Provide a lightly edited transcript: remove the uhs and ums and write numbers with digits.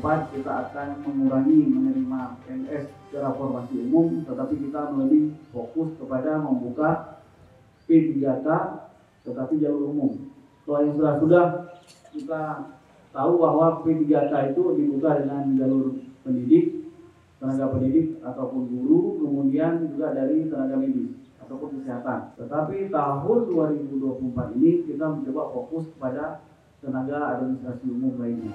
2024 kita akan mengurangi menerima PNS secara formasi umum, tetapi kita lebih fokus kepada membuka P3K tetapi jalur umum. Kalau yang sudah kita tahu bahwa P3K itu dibuka dengan jalur pendidik, tenaga pendidik ataupun guru, kemudian juga dari tenaga medis ataupun kesehatan. Tetapi tahun 2024 ini kita mencoba fokus pada tenaga administrasi umum lainnya.